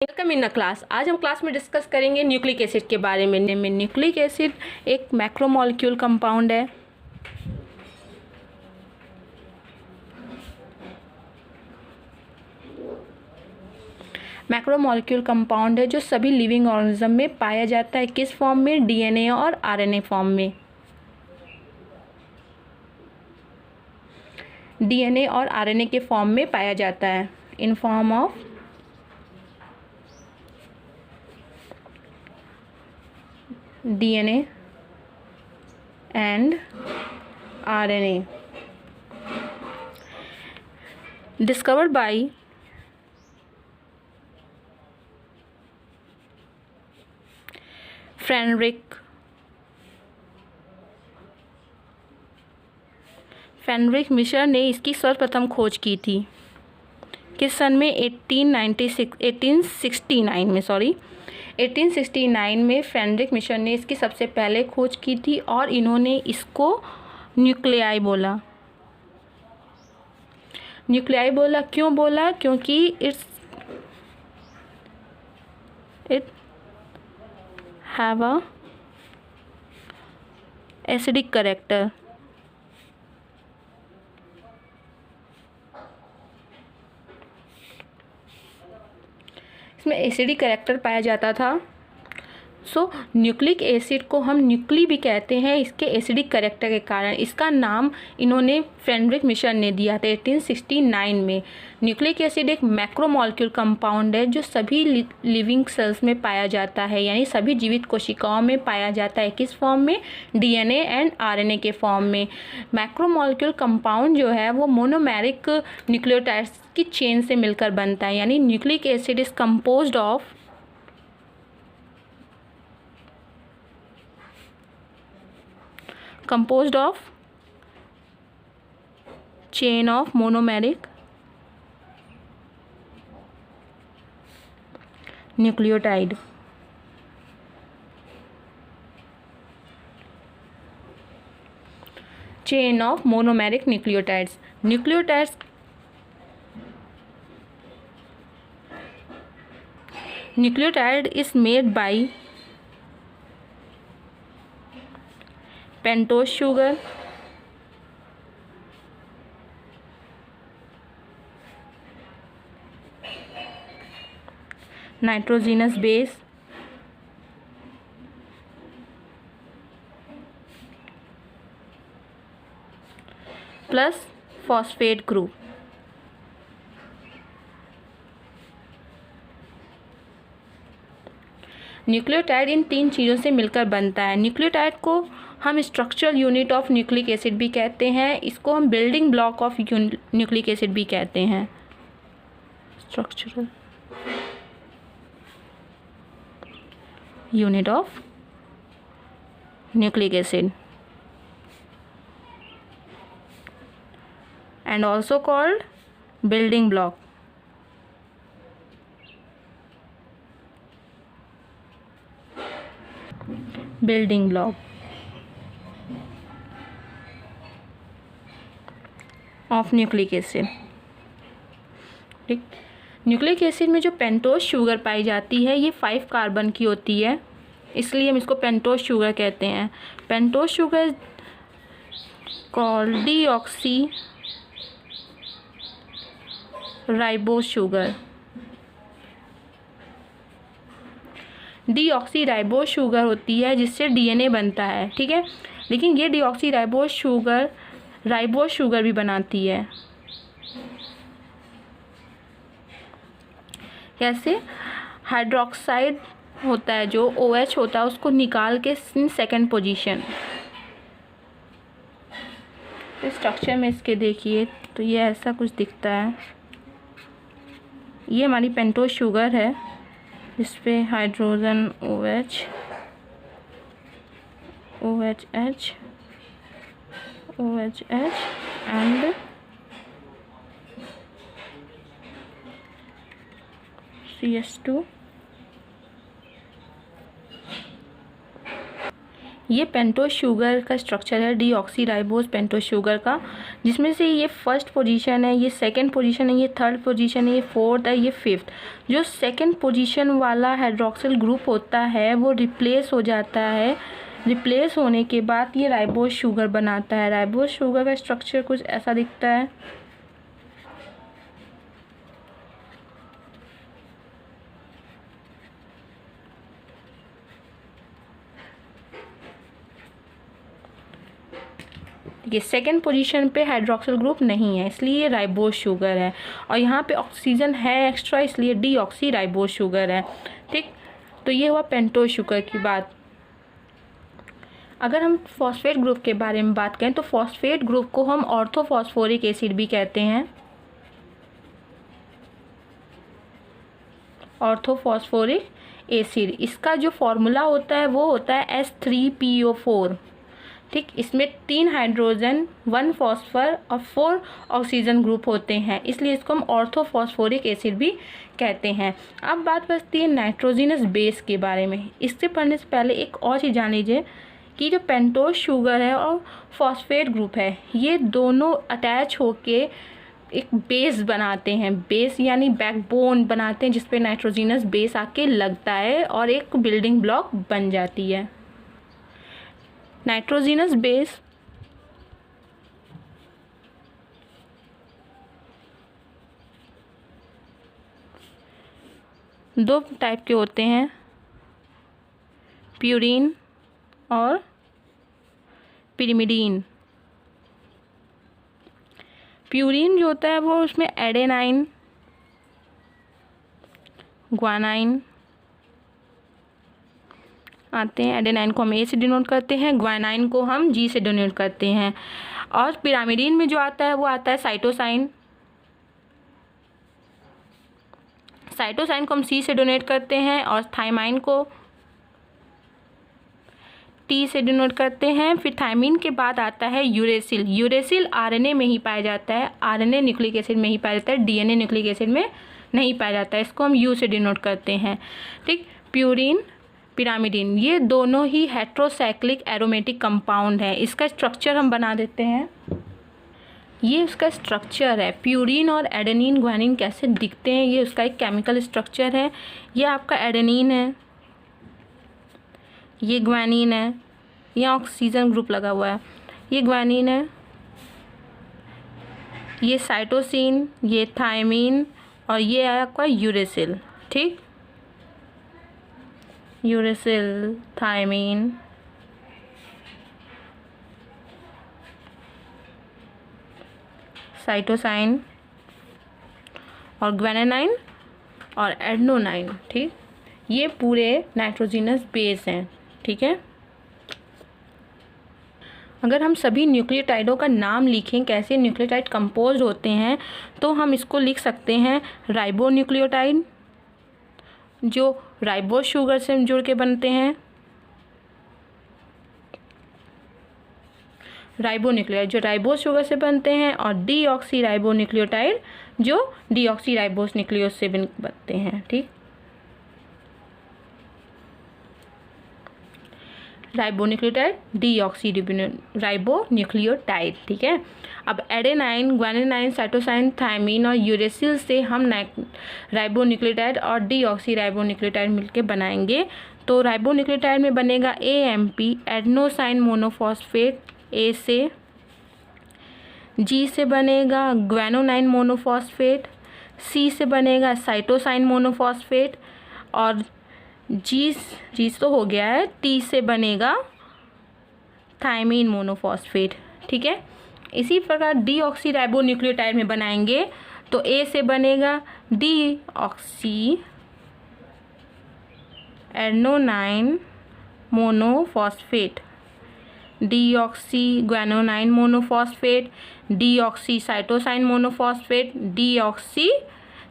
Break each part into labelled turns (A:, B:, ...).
A: Welcome in the class. आज हम class में डिस्कस करेंगे न्यूक्लिक एसिड के बारे में। न्यूक्लिक एसिड एक मैक्रोमोलेक्यूल कंपाउंड है। मैक्रोमोलेक्यूल कंपाउंड है जो सभी लिविंग ऑर्गेनिज्म में पाया जाता है। किस फॉर्म में? डीएनए और आरएनए फॉर्म में। डीएनए और आरएनए के फॉर्म में पाया जाता है, in form of DNA and RNA, discovered by Friedrich Miescher ने इसकी सर्वप्रथम खोज की थी। किस सन में? 1869 में फ्रेडरिक मिशर ने इसकी सबसे पहले खोज की थी और इन्होंने इसको न्यूक्लियाई बोला। न्यूक्लियाई बोला, क्यों बोला? क्योंकि it have a acidic character. इसमें एसिडिक कैरेक्टर पाया जाता था। न्यूक्लिक एसिड को हम न्यूक्ली भी कहते हैं इसके एसिडिक कैरेक्टर के कारण। इसका नाम इन्होंने फ्रेडरिक मिशर ने दिया था 1869 में। न्यूक्लिक एसिड एक मैक्रोमोलेक्यूल कंपाउंड है जो सभी लिविंग सेल्स में पाया जाता है, यानी सभी जीवित कोशिकाओं में पाया जाता है। किस फॉर्म में? डीएनए एंड आरएनए के फॉर्म में। मैक्रोमोलेक्यूल कंपाउंड जो है वो मोनोमेरिक न्यूक्लियोटाइड्स की चेन से मिलकर बनता है, यानी nucleic acid is composed of chain of monomeric nucleotide. Chain of monomeric nucleotides. Nucleotide is made by pentose sugar, nitrogenous base, plus phosphate group. Nucleotide इन तीन चीज़ों से मिलकर बनता है। न्यूक्लियोटाइड को हम structural unit of nucleic acid भी कहते हैं। इसको हम building block of nucleic acid भी कहते हैं। Structural unit of nucleic acid and also called building block. Building block of nucleic acid. ठीक, न्यूक्लिक एसिड में जो पेंटोज शुगर पाई जाती है ये 5 कार्बन की होती है, इसलिए हम इसको पेंटोज शुगर कहते हैं। Pentose sugar called deoxy ribose sugar. Deoxy ribose sugar होती है जिससे डीएनए बनता है, ठीक है। लेकिन ये डीऑक्सी राइबोज शुगर भी बनाती है। कैसे? हाइड्रोक्साइड होता है जो OH होता है उसको निकाल के सेकंड पोजीशन। तो स्ट्रक्चर में इसके देखिए तो ये ऐसा कुछ दिखता है। ये हमारी पेंटोज शुगर है, इस पे hydrogen OH, OHH, OHH and CH2। ये पेंटोज शुगर का स्ट्रक्चर है, डीऑक्सीराइबोज पेंटोज शुगर का, जिसमें से ये फर्स्ट पोजीशन है, ये सेकंड पोजीशन है, ये थर्ड पोजीशन है, ये फोर्थ है, ये फिफ्थ। जो सेकंड पोजीशन वाला हाइड्रोक्सिल ग्रुप होता है वो रिप्लेस हो जाता है। रिप्लेस होने के बाद ये राइबोज शुगर बनाता है। राइबोज शुगर का स्ट्रक्चर कुछ ऐसा दिखता है। ये सेकेंड पोजीशन पे हाइड्रोक्सिल ग्रुप नहीं है, इसलिए ये राइबोज शुगर है। और यहाँ पे ऑक्सीजन है एक्स्ट्रा, इसलिए डीऑक्सीराइबोज शुगर है। ठीक, तो ये हुआ पेंटोज शुगर की बात। अगर हम फॉस्फेट ग्रुप के बारे में बात करें तो फॉस्फेट ग्रुप को हम ऑर्थोफॉस्फोरिक एसिड भी कहते हैं। ऑर्थोफॉस्फोरिक एसिड, इसका जो फॉर्मूला होता है वो होता है H3PO4। ठीक, इसमें 3 हाइड्रोजन, 1 फॉस्फर और 4 ऑक्सीजन ग्रुप होते हैं, इसलिए इसको हम ऑर्थोफॉस्फोरिक एसिड भी कहते हैं। अब बात बचती है नाइट्रोजिनस बेस के बारे में। इससे पढ़ने से पहले एक और चीज़ जान लीजिए कि जो पेंटोज शुगर है और फॉस्फेट ग्रुप है, ये दोनों अटैच होके एक बेस बनाते हैं। बेस यानी बैकबोन बनाते हैं, जिसपे नाइट्रोजिनस बेस आके लगता है और एक बिल्डिंग ब्लॉक बन जाती है। नाइट्रोजिनस बेस दो टाइप के होते हैं, प्यूरीन और पिरिमिडीन। प्यूरीन जो होता है वो उसमें एडेनाइन, ग्वानाइन आते हैं। एडेनाइन को हम ए से डिनोट करते हैं, ग्वानाइन को हम जी से डिनोट करते हैं। और पिरामिडीन में जो आता है वो आता है साइटोसाइन। साइटोसाइन को हम सी से डोनेट करते हैं और थाइमाइन को टी से डिनोट करते हैं। फिर थाइमिन के बाद आता है यूरेसिल। यूरेसिल आरएनए में ही पाया जाता है, आरएनए न्यूक्लिक एसिड में ही पाया जाता है, डीएनए न्यूक्लिक एसिड में नहीं पाया जाता है, इसको हम यू से डिनोट करते हैं। ठीक, प्यूरीन, पिरामिडीन, ये दोनों ही हेट्रोसाइक्लिक एरोमेटिक कंपाउंड है। इसका स्ट्रक्चर हम बना देते हैं। ये उसका स्ट्रक्चर है। प्यूरीन और एडेनिन ग्वानिन कैसे दिखते हैं, ये उसका एक केमिकल स्ट्रक्चर है। ये आपका एडेनिन है, ये ग्वानिन है, यहाँ ऑक्सीजन ग्रुप लगा हुआ है, ये ग्वानिन है, ये साइटोसिन, ये थायमीन और ये है आपका यूरेसिल। ठीक, यूरेसिल, थायमीन, साइटोसाइन और ग्वानिनाइन और एडेनोनाइन। ठीक, ये पूरे नाइट्रोजिनस बेस हैं। ठीक है, अगर हम सभी न्यूक्लियोटाइडों का नाम लिखें कैसे न्यूक्लियोटाइड कंपोज होते हैं, तो हम इसको लिख सकते हैं राइबो न्यूक्लियोटाइड, जो राइबोज शुगर से जुड़ के बनते हैं। राइबो न्यूक्लियोटाइड जो राइबोज शुगर से बनते हैं, और डीऑक्सी राइबो न्यूक्लियोटाइड जो डीऑक्सी राइबोज न्यूक्लियोज से बनते हैं। ठीक, ribo nucleotide, deoxy ribo nucleotide. ठीक है, अब एडेनाइन, ग्वानिनाइन, साइटोसाइन, थायमीन और यूरेसिल से हम राइबो न्यूक्लियोटाइड और डीऑक्सी राइबो न्यूक्लियोटाइड मिलकर बनाएंगे। तो राइबो न्यूक्लियोटाइड में बनेगा AMP, एडेनोसाइन मोनोफॉस्फेट, ए से। जी से बनेगा ग्वानोनाइन मोनोफॉस्फेट, सी से बनेगा साइटोसाइन मोनोफॉस्फेट, और जी तो हो गया है, टी से बनेगा थायमीन मोनोफॉस्फेट। ठीक है, इसी प्रकार डीऑक्सी राइबो न्यूक्लियोटाइड में बनाएंगे तो ए से बनेगा deoxy adenosine monophosphate, deoxy guanosine monophosphate, deoxy cytosine monophosphate, deoxy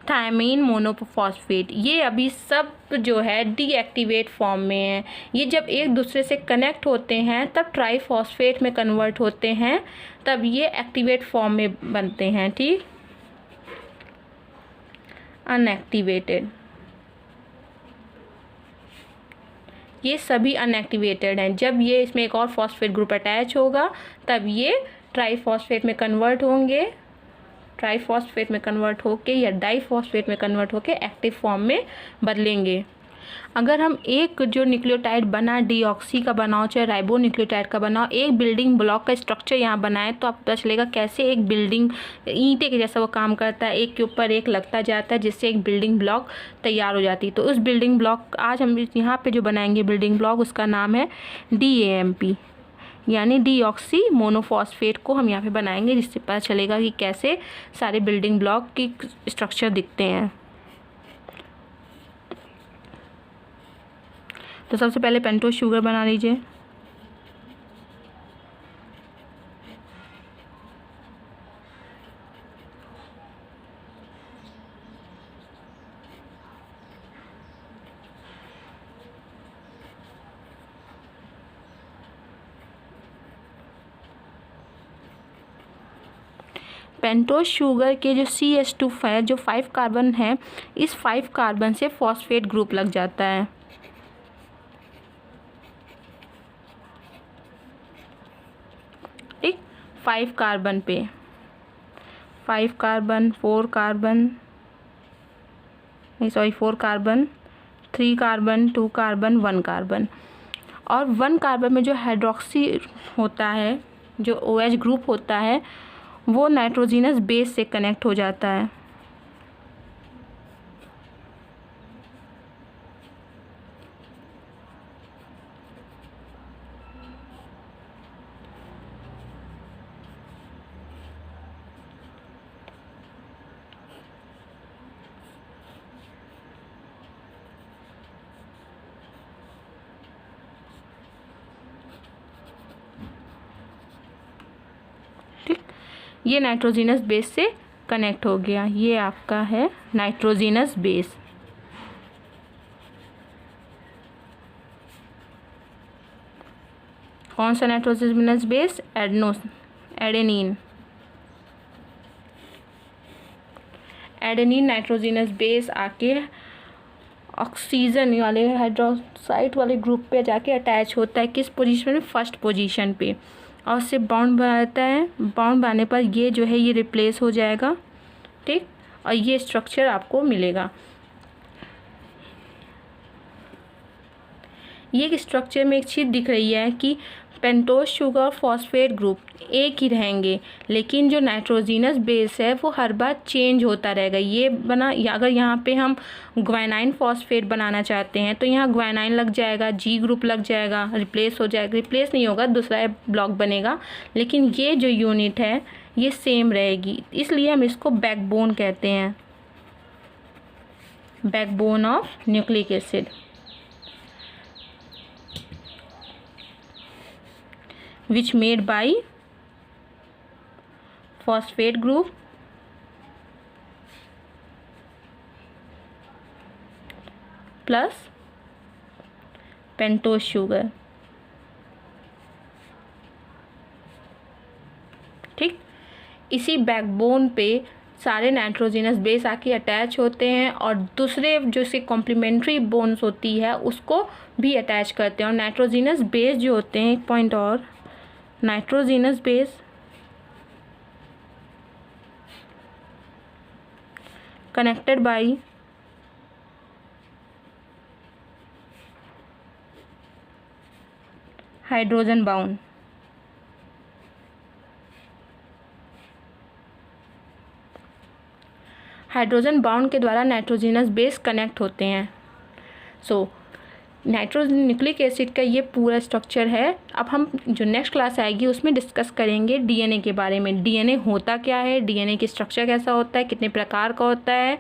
A: thymine monophosphate. ये अभी सब जो है डीएक्टिवेट फॉर्म में है। ये जब एक दूसरे से कनेक्ट होते हैं तब ट्राईफॉस्फेट में कन्वर्ट होते हैं, तब ये एक्टिवेट फॉर्म में बनते हैं। ठीक, अनएक्टिवेटेड ये सभी अनएक्टिवेटेड हैं। जब ये इसमें एक और फॉस्फेट ग्रुप अटैच होगा तब ये ट्राईफॉस्फेट में कन्वर्ट होंगे, ट्राईफॉस्फेट में कन्वर्ट होके या डाईफॉस्फेट में कन्वर्ट होके एक्टिव फॉर्म में बदलेंगे। अगर हम एक जो न्यूक्लियोटाइड बना डीऑक्सी का बनाओ चाहे राइबो न्यूक्लियोटाइड का बनाओ, एक बिल्डिंग ब्लॉक का स्ट्रक्चर यहाँ बनाए तो आपको पता चलेगा कैसे एक बिल्डिंग ईंटे के जैसा वो काम करता है, एक के ऊपर एक लगता जाता है जिससे एक बिल्डिंग ब्लॉक तैयार हो जाती है। तो उस बिल्डिंग ब्लॉक आज हम यहाँ पे जो बनाएंगे बिल्डिंग ब्लॉक उसका नाम है DAMP, यानी डीऑक्सी मोनोफॉस्फेट को हम यहाँ पे बनाएंगे, जिससे पता चलेगा कि कैसे सारे बिल्डिंग ब्लॉक की स्ट्रक्चर दिखते हैं। तो सबसे पहले पेंटोज शुगर बना लीजिए। पेंटोज शुगर के जो CH2 है जो 5 कार्बन है, इस 5 कार्बन से फॉस्फेट ग्रुप लग जाता है। ठीक, 5 कार्बन पे 5 carbon 4 carbon 4 carbon 3 carbon 2 carbon 1 carbon. और 1 कार्बन में जो हाइड्रोक्सी होता है, जो OH ग्रुप होता है, वो नाइट्रोजिनस बेस से कनेक्ट हो जाता है। ये नाइट्रोजिनस बेस से कनेक्ट हो गया, ये आपका है नाइट्रोजिनस बेस। कौन सा nitrogenous base? Adenine. Adenine nitrogenous base आके ऑक्सीजन वाले हाइड्रोक्साइड वाले ग्रुप पे जाके अटैच होता है। किस पोजीशन में? फर्स्ट पोजीशन पे, और उससे बॉन्ड बनाता है। बॉन्ड बनाने पर ये जो है ये रिप्लेस हो जाएगा। ठीक, और ये स्ट्रक्चर आपको मिलेगा। ये स्ट्रक्चर में एक चीज़ दिख रही है कि पेंटोज शुगर और फॉस्फेट ग्रुप एक ही रहेंगे, लेकिन जो नाइट्रोजिनस बेस है वो हर बार चेंज होता रहेगा। ये बना, अगर यहाँ पे हम ग्वाइनाइन फॉस्फेट बनाना चाहते हैं तो यहाँ ग्वाइनाइन लग जाएगा, G ग्रुप लग जाएगा, रिप्लेस हो जाएगा। रिप्लेस नहीं होगा, दूसरा ब्लॉक बनेगा, लेकिन ये जो यूनिट है ये सेम रहेगी। इसलिए हम इसको बैकबोन कहते हैं, backbone of nucleic acid. which made by phosphate group plus pentose sugar. ठीक, इसी बैकबोन पे सारे नाइट्रोजिनस बेस आके अटैच होते हैं और दूसरे जो से कॉम्प्लीमेंट्री बोन्स होती है उसको भी अटैच करते हैं। और नाइट्रोजिनस बेस जो होते हैं, एक पॉइंट और, nitrogenous base connected by hydrogen bound. Hydrogen bound के द्वारा नाइट्रोजिनस बेस कनेक्ट होते हैं। सो न्यूक्लिक एसिड का ये पूरा स्ट्रक्चर है। अब हम जो नेक्स्ट क्लास आएगी उसमें डिस्कस करेंगे DNA के बारे में। DNA होता क्या है, DNA की स्ट्रक्चर कैसा होता है, कितने प्रकार का होता है।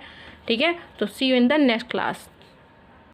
A: ठीक है, तो see you in the next class.